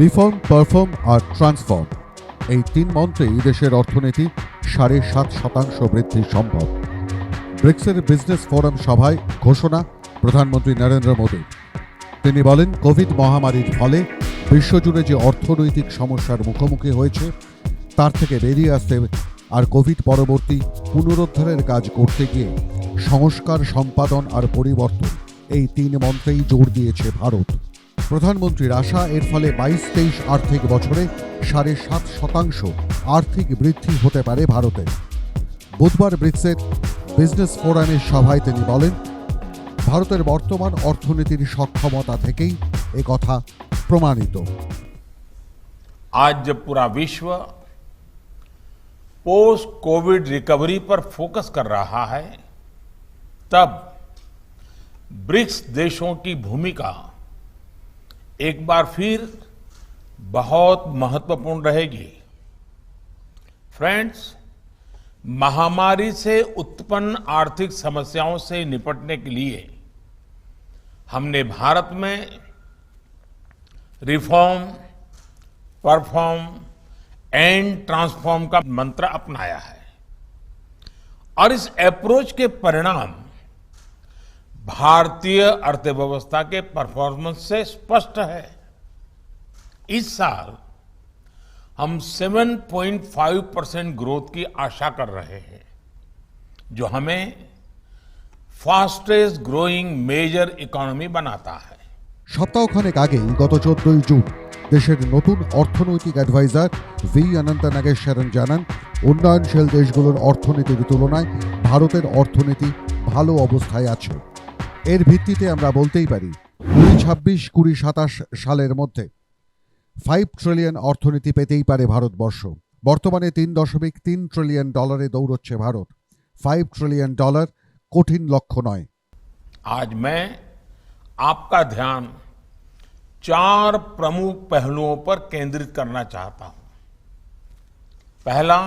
Reform, perform আর transform, এই তিন মন্ত্রেই দেশের অর্থনীতি ৭.৫% বৃদ্ধি সম্ভব। ব্রিক্সের বিজনেস ফোরাম সভায় ঘোষণা প্রধানমন্ত্রী নরেন্দ্র মোদী। তিনি বলেন, কোভিড মহামারীর ফলে বিশ্বজুড়ে যে অর্থনৈতিক সমস্যার মুখোমুখি হয়েছে তার থেকে বেরিয়ে আসতে আর কোভিড পরবর্তী পুনরুদ্ধারের কাজ করতে গিয়ে সংস্কার, সম্পাদন আর পরিবর্তন, এই তিন মন্ত্রেই জোর দিয়েছে ভারত। প্রধানমন্ত্রীর আশা, এর ফলে ২২-২৩ আর্থিক বছরে ৭.৫% আর্থিক বৃদ্ধি হতে পারে ভারতে। বুধবার ব্রিক্সের বিজনেস ফোরামের সভায় তিনি বলেন, ভারতের বর্তমান অর্থনীতির সক্ষমতা থেকেই একথা প্রমাণিত। आज जब पूरा विश्व पोस्ट कोविड रिकवरी पर फोकस कर रहा है, तब ब्रिक्स देशों की भूमिका एक बार फिर बहुत महत्वपूर्ण रहेगी। फ्रेंड्स, महामारी से उत्पन्न आर्थिक समस्याओं से निपटने के लिए हमने भारत में रिफॉर्म, परफॉर्म एंड ट्रांसफॉर्म का मंत्र अपनाया है और इस अप्रोच के परिणाम भारतीय अर्थव्यवस्था के परफॉर्मेंस से स्पष्ट है। इस साल हम 7.5% ग्रोथ की आशा कर रहे हैं, जो हमें फास्टेस्ट ग्रोइंग मेजर इकोनॉमी बनाता है। সপ্তাহখানেক আগেই গত 14 জুন দেশের নতুন অর্থনৈতিক অ্যাডভাইজার ভি অনন্ত নাগেশ্বরন জানান, উন্নয়নশীল দেশগুলোর অর্থনীতির তুলনায় ভারতের অর্থনীতি ভালো অবস্থায় আছে। এর ভিত্তিতে আমরা বলতেই পারি 2026, 2027 সালের মধ্যে 5 ট্রিলিয়ন অর্থনীতি পেতেই পারে ভারতবর্ষ। বর্তমানে $3.3 ট্রিলিয়ন দৌড়চ্ছে ভারত। $5 ট্রিলিয়ন কঠিন লক্ষ্য নয়। आज मैं आपका ध्यान 4 प्रमुख पहलुओं पर केंद्रित करना चाहता हूं। पहला,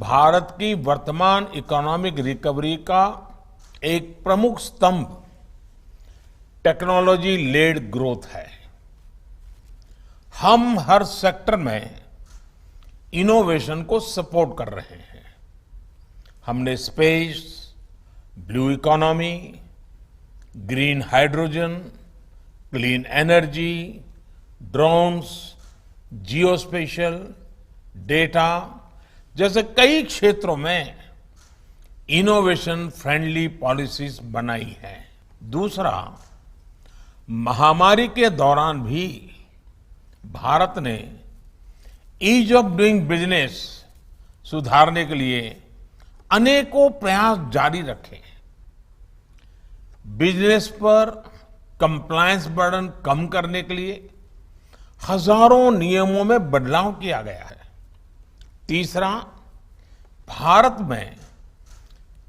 भारत की वर्तमान इकोनॉमिक रिकवरी का एक प्रमुख स्तंभ टेक्नोलॉजी लेड ग्रोथ है। हम हर सेक्टर में इनोवेशन को सपोर्ट कर रहे हैं। हमने space, blue economy, green hydrogen, clean energy, drones, geospatial, data जैसे कई क्षेत्रों में इनोवेशन फ्रेंडली पॉलिसीज बनाई है। दूसरा, महामारी के दौरान भी भारत ने ईज ऑफ डूइंग बिजनेस सुधारने के लिए अनेकों प्रयास जारी रखे। बिजनेस पर कंप्लायंस बर्डन कम करने के लिए हजारों नियमों में बदलाव किया गया है। तीसरा, भारत में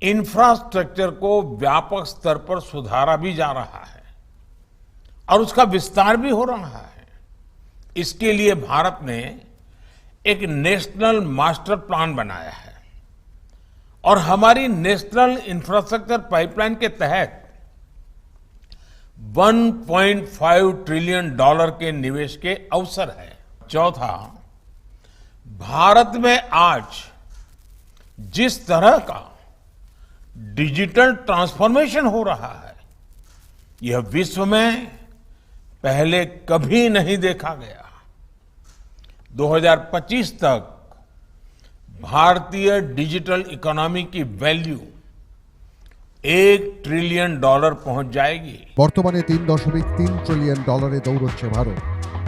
इंफ्रास्ट्रक्चर को व्यापक स्तर पर सुधारा भी जा रहा है और उसका विस्तार भी हो रहा है। इसके लिए भारत ने एक नेशनल मास्टर प्लान बनाया है और हमारी नेशनल इंफ्रास्ट्रक्चर पाइपलाइन के तहत $1.5 ट्रिलियन के निवेश के अवसर है। चौथा, भारत में आज जिस तरह का डिजिटल ट्रांसफॉर्मेशन हो रहा है, यह विश्व में पहले कभी नहीं देखा गया। 2025 तक भारतीय डिजिटल इकोनॉमी की वैल्यू $1 ट्रिलियन पहुंच जाएगी। বর্তমানে $3.3 ট্রিলিয়ন দৌড়চ্ছে ভারত।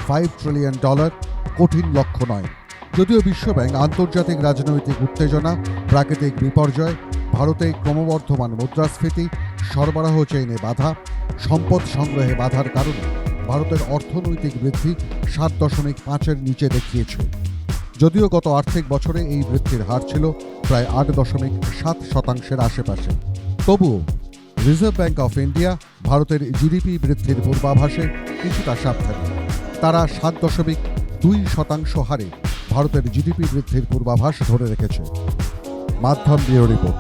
$5 ট্রিলিয়ন কঠিন লক্ষ্য নয়। যদিও বিশ্বব্যাংক আন্তর্জাতিক রাজনৈতিক উত্তেজনা, প্রাকৃতিক বিপর্যয়, ভারতে ক্রমবর্ধমান মুদ্রাস্ফীতি, সরবরাহ চেইনে বাধা, সম্পদ সংগ্রহে বাধার কারণে ভারতের অর্থনৈতিক বৃদ্ধি 7.5-এর নিচে দেখিয়েছে। যদিও গত আর্থিক বছরে এই বৃদ্ধির হার ছিল প্রায় 8.7%-এর আশেপাশে। তবুও রিজার্ভ ব্যাংক অফ ইন্ডিয়া ভারতের জিডিপি বৃদ্ধির পূর্বাভাসে কিছুটা সাবধানী। তারা 7.2% হারে ভারতের জিডিপি বৃদ্ধির পূর্বাভাস ধরে রেখেছে। মাধ্যম ব্যুরো রিপোর্ট।